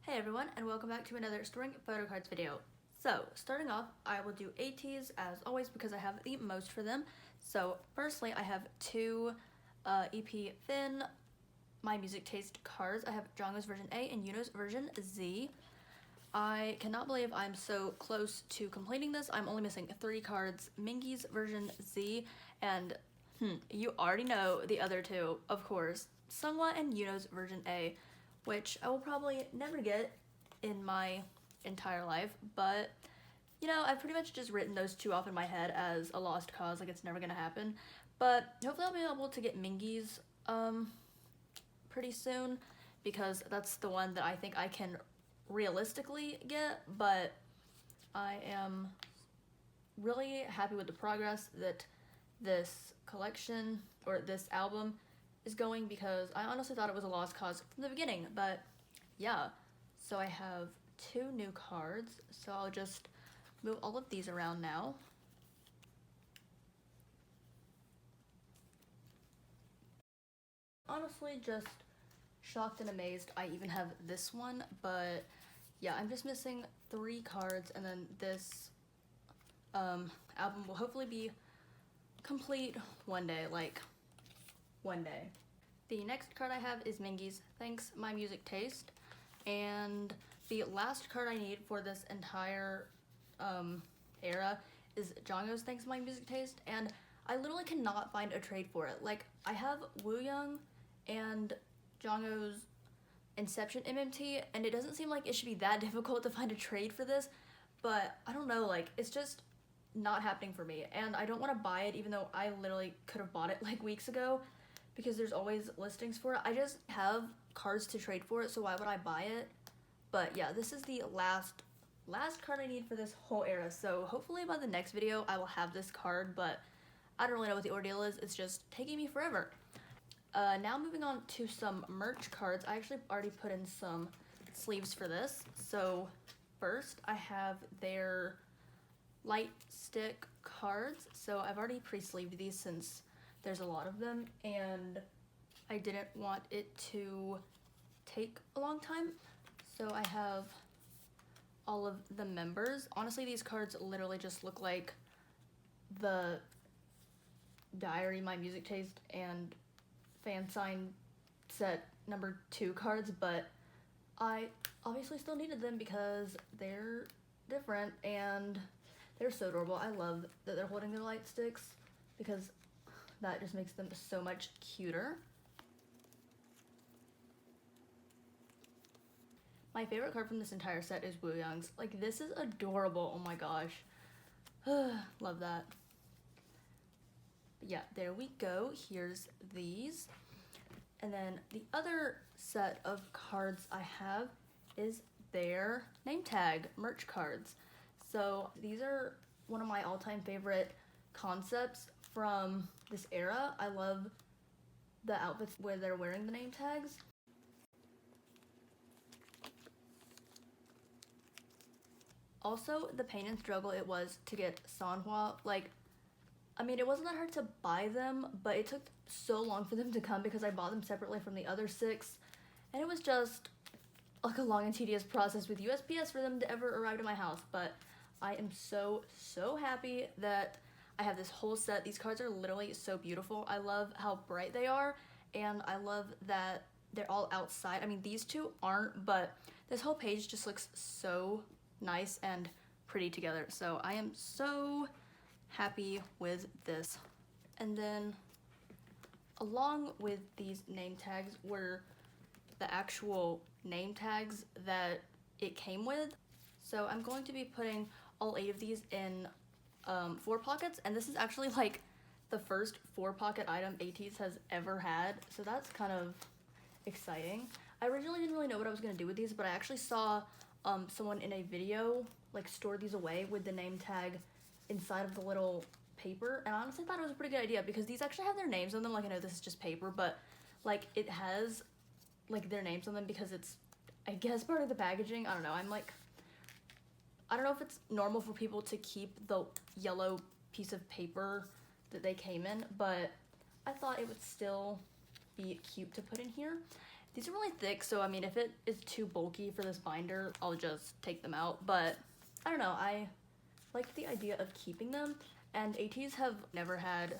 Hey everyone, and welcome back to another storing photo cards video. So, starting off, I will do ATEEZ as always because I have the most for them. So, firstly, I have two EP Thin My Music Taste cards. I have Jongho's version A and Yuno's version Z. I cannot believe I'm so close to completing this. I'm only missing 3 cards, Mingy's version Z, and you already know the other two, of course, Seonghwa and Yuno's version A, which I will probably never get in my entire life, but you know, I've pretty much just written those two off in my head as a lost cause, like it's never gonna happen. But hopefully I'll be able to get Mingy's pretty soon, because that's the one that I think I can realistically get, but I am really happy with the progress that this collection, or this album, is going, because I honestly thought it was a lost cause from the beginning. But yeah, so I have 2 new cards, so I'll just move all of these around now. Honestly, just shocked and amazed I even have this one, but yeah, I'm just missing 3 cards, and then this album will hopefully be complete one day, like one day. The next card I have is Mingy's Thanks My Music Taste, and the last card I need for this entire era is Jongho's Thanks My Music Taste, and I literally cannot find a trade for it. Like, I have Wooyoung and Jongho's Inception MMT, and it doesn't seem like it should be that difficult to find a trade for this, but I don't know, like, it's just not happening for me, and I don't want to buy it even though I literally could have bought it like weeks ago, because there's always listings for it. I just have cards to trade for it, so why would I buy it? But yeah, this is the last card I need for this whole era, so hopefully by the next video I will have this card, but I don't really know what the ordeal is. It's just taking me forever. Now moving on to some merch cards. I actually already put in some sleeves for this. So first I have their light stick cards. So I've already pre-sleeved these since there's a lot of them, and I didn't want it to take a long time. So I have all of the members. Honestly, these cards literally just look like the Diary, My Music Taste, and fan sign set number 2 cards, but I obviously still needed them because they're different and they're so adorable. I love that they're holding their light sticks because that just makes them so much cuter. My favorite card from this entire set is Wooyoung's. Like, this is adorable. Oh my gosh. Love that. But yeah, there we go. Here's these. And then the other set of cards I have is their name tag merch cards. So these are one of my all-time favorite concepts from this era. I love the outfits where they're wearing the name tags. Also, the pain and struggle it was to get Seonghwa. Like, I mean, it wasn't that hard to buy them, but it took so long for them to come because I bought them separately from the other 6, and it was just like a long and tedious process with USPS for them to ever arrive to my house. But I am so happy that I have this whole set. These cards are literally so beautiful. I love how bright they are, and I love that they're all outside. I mean, these 2 aren't, but this whole page just looks so nice and pretty together. So I am so happy with this. And then along with these name tags were the actual name tags that it came with. So I'm going to be putting all 8 of these in 4 pockets, and this is actually like the first 4 pocket item ATEEZ has ever had, so that's kind of exciting. I originally didn't really know what I was going to do with these, but I actually saw someone in a video like store these away with the name tag inside of the little paper, and I honestly thought it was a pretty good idea because these actually have their names on them. Like, I know this is just paper, but like it has like their names on them because it's, I guess, part of the packaging. I don't know. I don't know if it's normal for people to keep the yellow piece of paper that they came in, but I thought it would still be cute to put in here. These are really thick, so I mean, if it is too bulky for this binder, I'll just take them out. But I don't know, I like the idea of keeping them, and ATEEZ have never had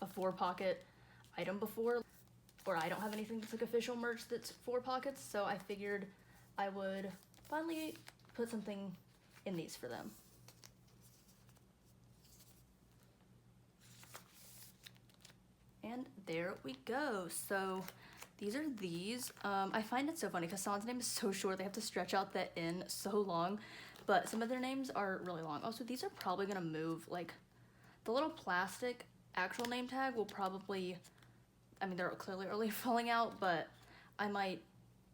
a 4-pocket item before, or I don't have anything that's like official merch that's 4 pockets, so I figured I would finally put something in these for them. And there we go. So these are these. I find it so funny because someone's name is so short, they have to stretch out the N so long, but some of their names are really long. Also, these are probably gonna move. Like, the little plastic actual name tag will probably, I mean, they're clearly already falling out, but I might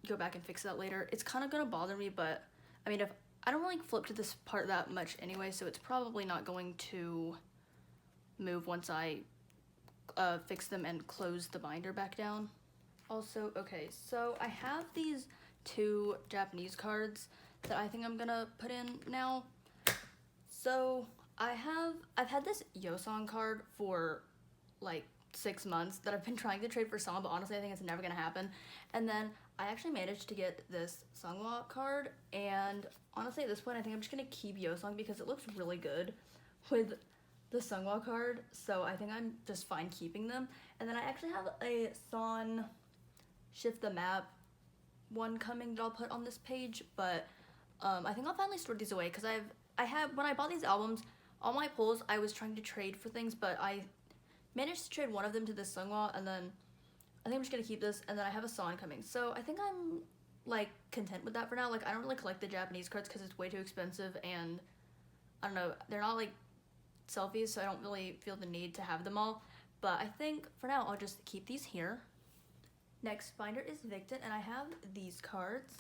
go back and fix that later. It's kind of gonna bother me, but I mean, if I don't really flip to this part that much anyway, so it's probably not going to move once I fix them and close the binder back down. Also, okay, so I have these 2 Japanese cards that I think I'm gonna put in now. So I've had this Yeosang card for like 6 months that I've been trying to trade for Song, but honestly I think it's never gonna happen. And then I actually managed to get this Seonghwa card, and honestly at this point I think I'm just gonna keep Yeosang because it looks really good with the Seonghwa card, so I think I'm just fine keeping them. And then I actually have a Son Shift the Map one coming that I'll put on this page, but I think I'll finally store these away because when I bought these albums, all my pulls I was trying to trade for things, but I managed to trade one of them to this Seonghwa, and then I think I'm just gonna keep this, and then I have a Son coming. So I think I'm like content with that for now. Like, I don't really collect the Japanese cards because it's way too expensive, and I don't know, they're not like selfies, so I don't really feel the need to have them all. But I think for now I'll just keep these here. Next binder is VICTON, and I have these cards.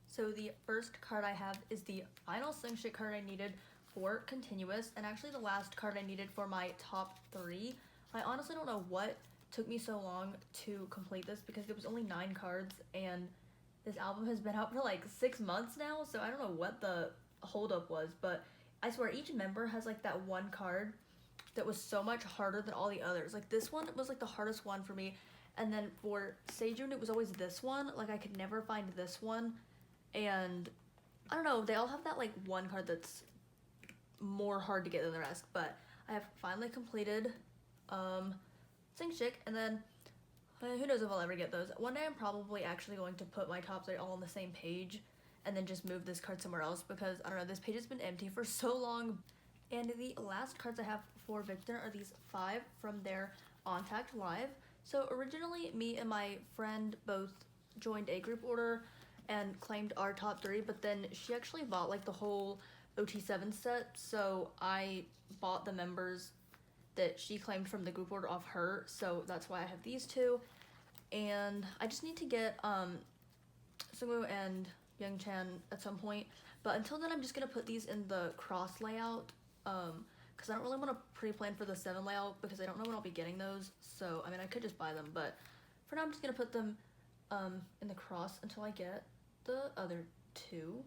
So the first card I have is the final SingShit card I needed for Continuous, and actually the last card I needed for my top 3. I honestly don't know what took me so long to complete this because it was only 9 cards, and this album has been out for like 6 months now, so I don't know what the holdup was, but I swear each member has like that one card that was so much harder than all the others. Like, this one was like the hardest one for me, and then for Sejun it was always this one. Like, I could never find this one, and I don't know, they all have that like one card that's more hard to get than the rest. But I have finally completed SingShit, and then who knows if I'll ever get those. One day I'm probably actually going to put my top 3 all on the same page and then just move this card somewhere else because, I don't know, this page has been empty for so long. And the last cards I have for VICTON are these 5 from their Ontact Live. So originally, me and my friend both joined a group order and claimed our top 3, but then she actually bought like the whole OT7 set, so I bought the members that she claimed from the group order off her, so that's why I have these 2. And I just need to get Sungwoo and Youngchan at some point, but until then I'm just gonna put these in the cross layout because I don't really want to pre-plan for the 7 layout because I don't know when I'll be getting those. So I mean, I could just buy them, but for now I'm just gonna put them in the cross until I get the other 2.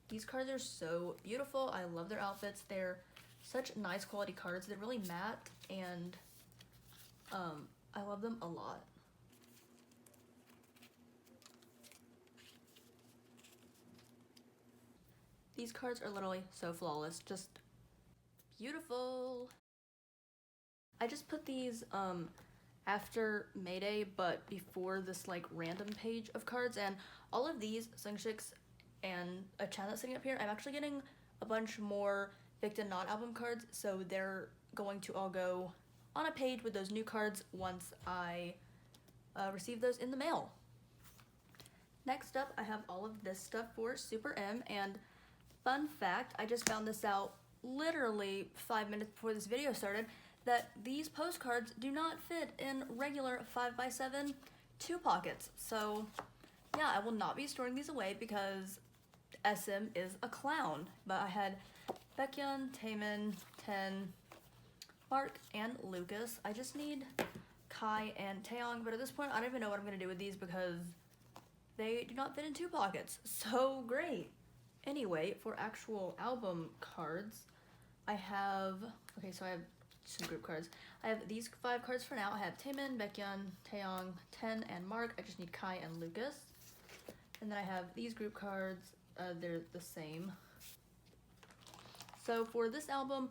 These cards are so beautiful. I love their outfits. They're such nice quality cards. They're really matte, and I love them a lot. These cards are literally so flawless, just beautiful. I just put these after Mayday, but before this like random page of cards, and all of these SingShits and a chan that's sitting up here, I'm actually getting a bunch more VICTON non-album cards, so they're going to all go on a page with those new cards once I receive those in the mail. Next up, I have all of this stuff for SuperM, and fun fact, I just found this out literally 5 minutes before this video started, that these postcards do not fit in regular 5x7 2 pockets. So yeah, I will not be storing these away because SM is a clown. But I had Baekhyun, Taemin, Ten, Mark, and Lucas. I just need Kai and Taeyong, but at this point I don't even know what I'm going to do with these because they do not fit in 2 pockets. So great. Anyway, for actual album cards, I have, okay, so I have some group cards. I have these 5 cards for now. I have Taemin, Baekhyun, Taeyong, Ten, and Mark. I just need Kai and Lucas. And then I have these group cards. They're the same. So for this album,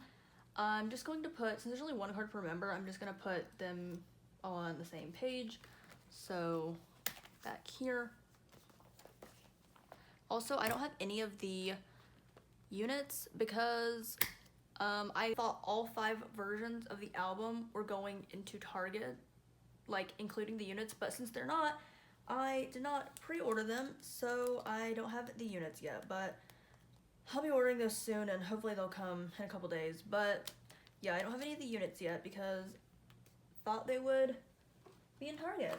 I'm just going to put, since there's only 1 card per member, I'm just going to put them all on the same page. So back here. Also, I don't have any of the units because I thought all 5 versions of the album were going into Target, like including the units, but since they're not, I did not pre-order them, so I don't have the units yet, but I'll be ordering those soon and hopefully they'll come in a couple days. But yeah, I don't have any of the units yet because I thought they would be in Target.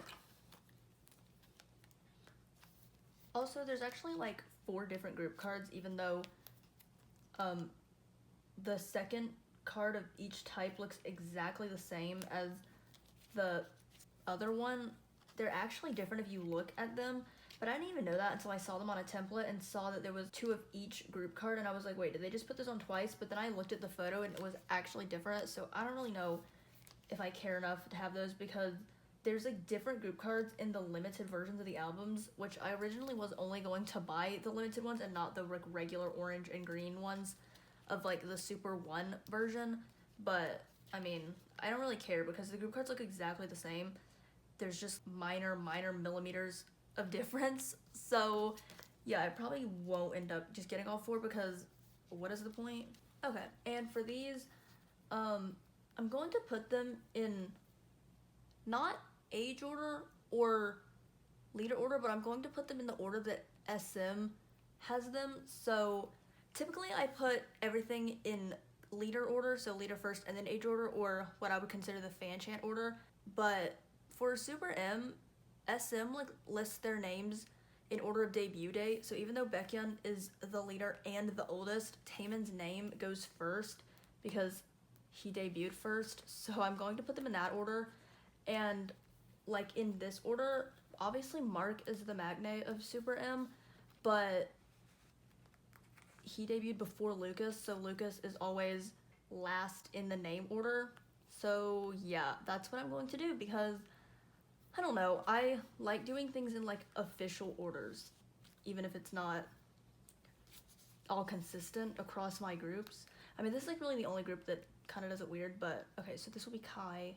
Also, there's actually like 4 different group cards, even though the second card of each type looks exactly the same as the other one. They're actually different if you look at them, but I didn't even know that until I saw them on a template and saw that there was 2 of each group card, and I was like, wait, did they just put this on twice? But then I looked at the photo and it was actually different, so I don't really know if I care enough to have those because there's like different group cards in the limited versions of the albums, which I originally was only going to buy the limited ones and not the regular orange and green ones of like the Super 1 version. But I mean, I don't really care because the group cards look exactly the same. There's just minor millimeters of difference. So yeah, I probably won't end up just getting all 4 because what is the point? Okay, and for these, I'm going to put them in not age order or leader order, but I'm going to put them in the order that SM has them. So typically I put everything in leader order, so leader first and then age order, or what I would consider the fan chant order. But for Super M, SM like lists their names in order of debut date. So even though Baekhyun is the leader and the oldest, Taemin's name goes first because he debuted first. So I'm going to put them in that order. And like in this order, obviously Mark is the magnate of Super M, but he debuted before Lucas, so Lucas is always last in the name order. So yeah, that's what I'm going to do because I don't know, I like doing things in like official orders, even if it's not all consistent across my groups. I mean, this is like really the only group that kind of does it weird, but okay, so this will be Kai,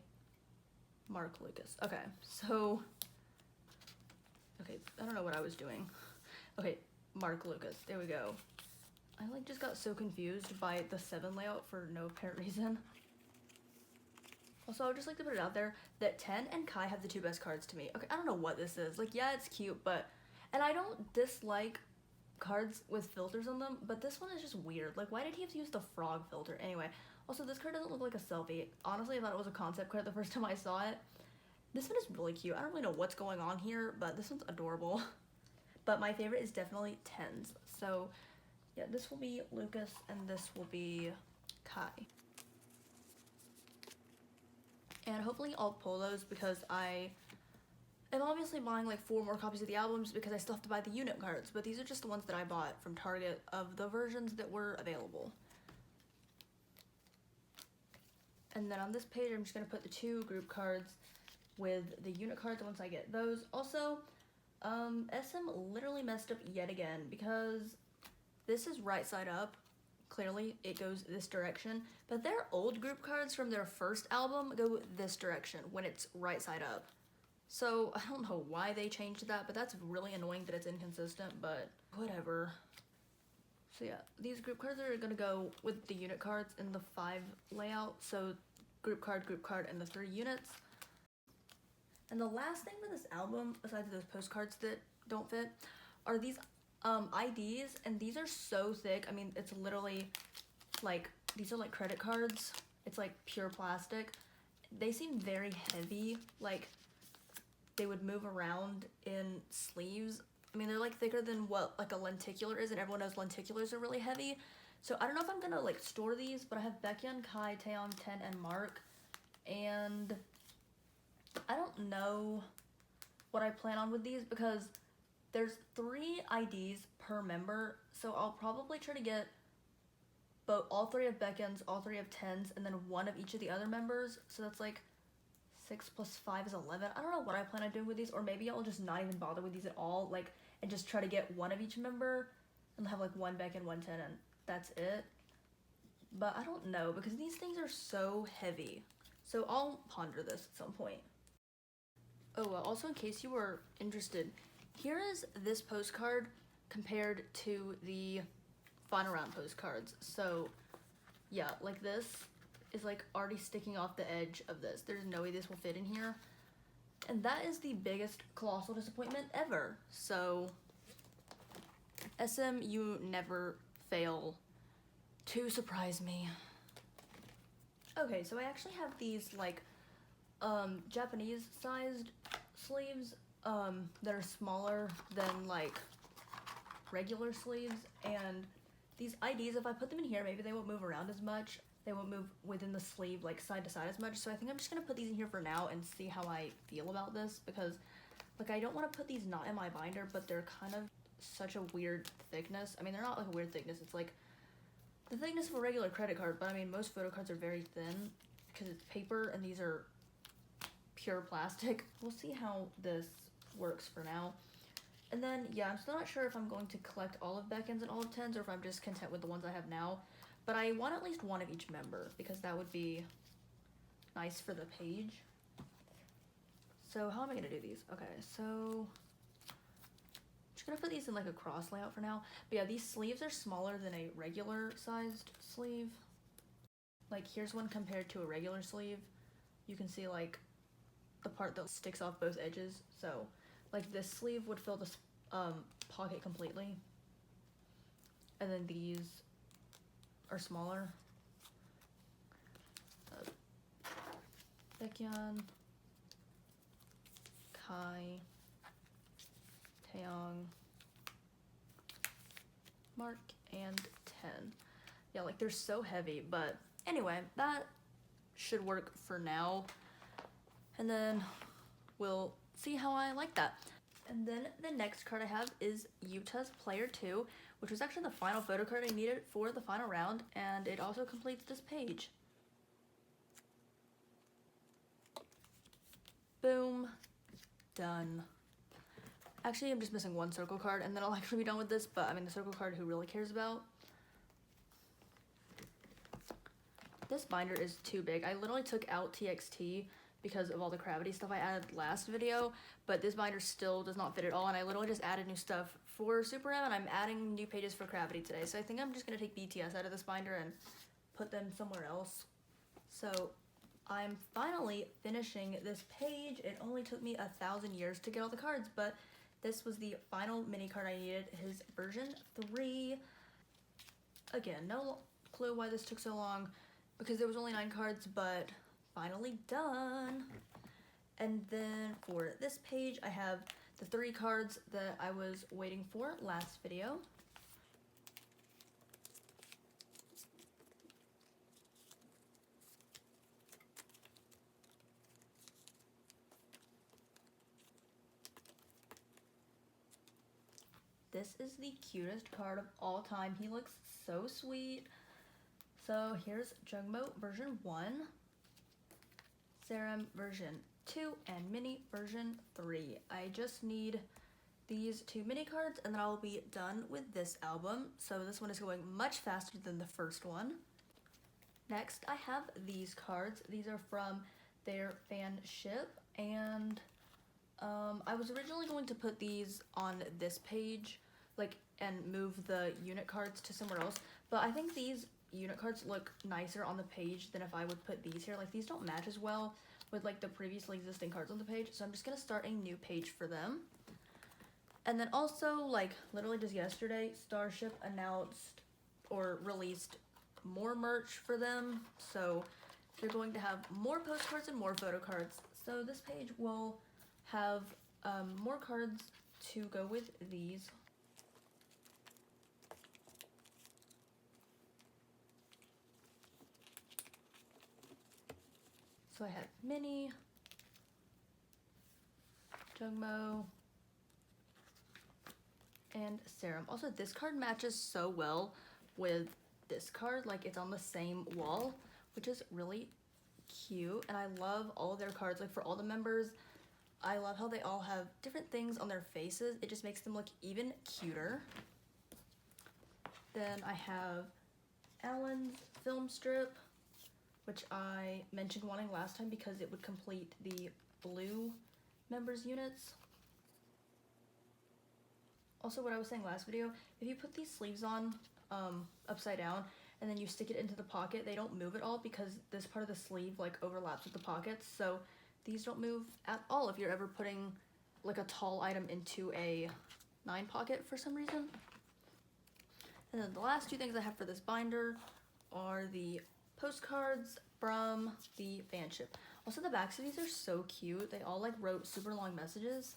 Mark, Lucas. Okay, so okay, I don't know what I was doing. Okay, Mark, Lucas, there we go. I like just got so confused by the 7 layout for no apparent reason. Also, I would just like to put it out there that Ten and Kai have the 2 best cards to me. Okay, I don't know what this is. Like, yeah, it's cute, but, and I don't dislike cards with filters on them, but this one is just weird. Like, why did he have to use the frog filter? Anyway, also, this card doesn't look like a selfie. Honestly, I thought it was a concept card the first time I saw it. This one is really cute. I don't really know what's going on here, but this one's adorable. But my favorite is definitely Ten's. So, yeah, this will be Lucas, and this will be Kai. And hopefully I'll pull those because I am obviously buying like 4 more copies of the albums because I still have to buy the unit cards. But these are just the ones that I bought from Target of the versions that were available. And then on this page, I'm just going to put the 2 group cards with the unit cards once I get those. Also, SM literally messed up yet again because this is right side up. Clearly, it goes this direction, but their old group cards from their first album go this direction when it's right side up. So, I don't know why they changed that, but that's really annoying that it's inconsistent, but whatever. So yeah, these group cards are gonna go with the unit cards in the 5 layout, so group card, and the 3 units. And the last thing for this album, besides those postcards that don't fit, are these IDs, and these are so thick. I mean, it's literally like, these are like credit cards. It's like pure plastic. They seem very heavy, like they would move around in sleeves. I mean, they're like thicker than what like a lenticular is, and everyone knows lenticulars are really heavy. So I don't know if I'm gonna like store these, but I have Baekhyun, Kai, Taeyong, Ten, and Mark, and I don't know what I plan on with these because there's 3 IDs per member, so I'll probably try to get all 3 of Beckon's, all 3 of Ten's, and then 1 of each of the other members. So that's like 6 plus 5 is 11. I don't know what I plan on doing with these, or maybe I'll just not even bother with these at all, like, and just try to get 1 of each member and have like 1 Beckon, 1 Ten, and that's it. But I don't know, because these things are so heavy. So I'll ponder this at some point. Oh, also in case you were interested, here is this postcard compared to the final round postcards. So yeah, like this is like already sticking off the edge of this. There's no way this will fit in here. And that is the biggest colossal disappointment ever. So SM, you never fail to surprise me. Okay, so I actually have these like Japanese sized sleeves that are smaller than like regular sleeves, and these IDs, if I put them in here, maybe they won't move around as much. They won't move within the sleeve like side to side as much. So I think I'm just gonna put these in here for now and see how I feel about this, because like I don't want to put these not in my binder, but they're kind of such a weird thickness. I mean, they're not like a weird thickness, it's like the thickness of a regular credit card, but I mean most photo cards are very thin because it's paper and these are pure plastic. We'll see how this works for now. And then yeah, I'm still not sure if I'm going to collect all of Beckon's and all of Ten's, or if I'm just content with the ones I have now. But I want at least 1 of each member, because that would be nice for the page. So how am I gonna do these? Okay, so I'm just gonna put these in like a cross layout for now. But yeah, these sleeves are smaller than a regular sized sleeve. Like here's one compared to a regular sleeve. You can see like the part that sticks off both edges. So like this sleeve would fill this pocket completely. And then these are smaller. Baekhyun, Kai, Taeyong, Mark, and Ten. Yeah, like they're so heavy, but anyway, that should work for now. And then we'll see how I like that. And then the next card I have is Utah's Player 2, which was actually the final photo card I needed for the final round, and it also completes this page. Boom. Done. Actually, I'm just missing 1 circle card, and then I'll actually be done with this, but I mean the circle card who really cares about. This binder is too big. I literally took out TXT because of all the Cravity stuff I added last video, but this binder still does not fit at all, and I literally just added new stuff for SuperM, and I'm adding new pages for Cravity today, so I think I'm just gonna take BTS out of this binder and put them somewhere else. So I'm finally finishing this page. It only took me 1,000 years to get all the cards, but this was the final mini card I needed, his version 3. Again, no clue why this took so long, because there was only 9 cards, but finally done. And then for this page, I have the 3 cards that I was waiting for last video. This is the cutest card of all time. He looks so sweet. So here's Jongho version 1, Serum version 2, and Mini version 3. I just need these 2 mini cards and then I'll be done with this album. So this one is going much faster than the first one. Next, I have these cards. These are from their fanship, and I was originally going to put these on this page, like, and move the unit cards to somewhere else, but I think these unit cards look nicer on the page than if I would put these here. Like, these don't match as well with like the previously existing cards on the page, so I'm just gonna start a new page for them. And then also, like, literally just yesterday, Starship announced or released more merch for them, so they're going to have more postcards and more photo cards. So this page will have more cards to go with these. So I have Mini, Jongho, and serum. Also, this card matches so well with this card, like it's on the same wall, which is really cute. And I love all of their cards, like for all the members, I love how they all have different things on their faces. It just makes them look even cuter. Then I have Alan's film strip, which I mentioned wanting last time because it would complete the blue members units. Also, what I was saying last video, if you put these sleeves on upside down and then you stick it into the pocket, they don't move at all because this part of the sleeve like overlaps with the pockets. So these don't move at all if you're ever putting like a tall item into a 9 pocket for some reason. And then the last two things I have for this binder are the postcards from the fanship. Also, the backs of these are so cute. They all like wrote super long messages.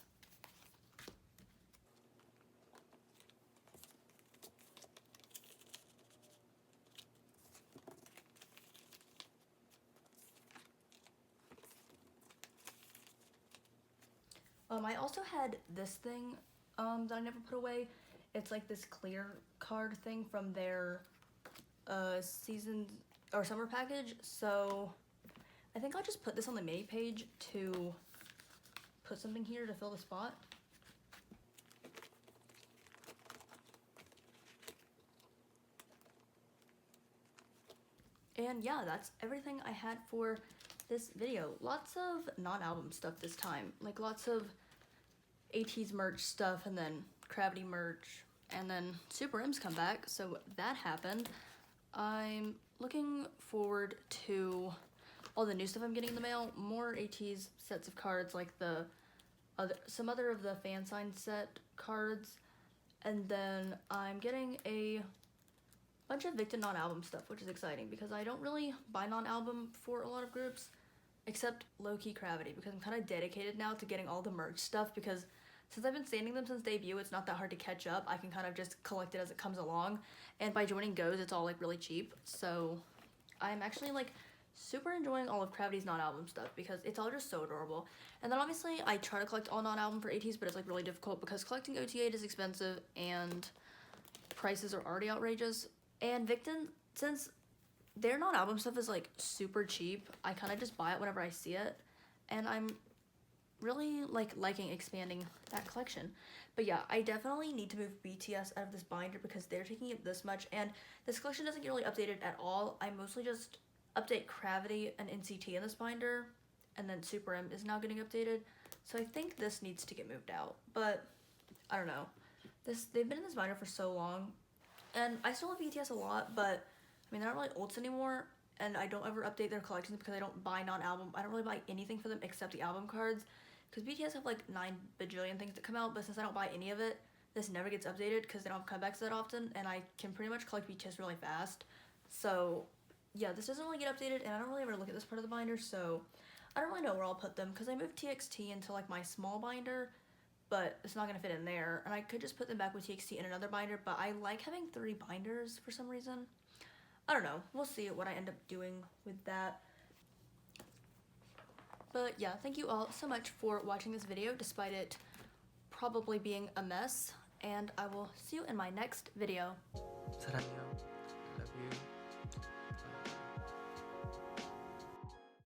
I also had this thing that I never put away. It's like this clear card thing from their season or summer package. So I think I'll just put this on the mini page to put something here to fill the spot. And yeah, that's everything I had for this video. Lots of non-album stuff this time. Like lots of ATEEZ merch stuff, and then Cravity merch, and then SuperM's come back, so that happened. I'm looking forward to all the new stuff I'm getting in the mail. More ATEEZ sets of cards, like some other of the fan sign set cards, and then I'm getting a bunch of VICTON non-album stuff, which is exciting because I don't really buy non-album for a lot of groups, except low-key Cravity, because I'm kind of dedicated now to getting all the merch stuff, because since I've been standing them since debut, it's not that hard to catch up. I can kind of just collect it as it comes along, and by joining Goes, it's all like really cheap, so I'm actually like super enjoying all of Cravity's non-album stuff because it's all just so adorable. And then obviously I try to collect all non-album for ATEEZ, but it's like really difficult because collecting OTA is expensive and prices are already outrageous. And VICTON, since their non-album stuff is like super cheap, I kind of just buy it whenever I see it, and I'm really like liking expanding that collection. But yeah, I definitely need to move BTS out of this binder because they're taking up this much, and this collection doesn't get really updated at all. I mostly just update Cravity and NCT in this binder, and then SuperM is now getting updated, so I think this needs to get moved out. But I don't know, they've been in this binder for so long, and I still love BTS a lot, but I mean, they're not really ults anymore, and I don't ever update their collections because I don't buy non-album. I don't really buy anything for them except the album cards, because BTS have like 9 bajillion things that come out, but since I don't buy any of it, this never gets updated because they don't have comebacks that often, and I can pretty much collect BTS really fast. So yeah, this doesn't really get updated, and I don't really ever look at this part of the binder, so I don't really know where I'll put them, because I moved TXT into like my small binder, but it's not going to fit in there, and I could just put them back with TXT in another binder, but I like having 3 binders for some reason. I don't know, we'll see what I end up doing with that. But yeah, thank you all so much for watching this video, despite it probably being a mess, and I will see you in my next video. 사랑해요.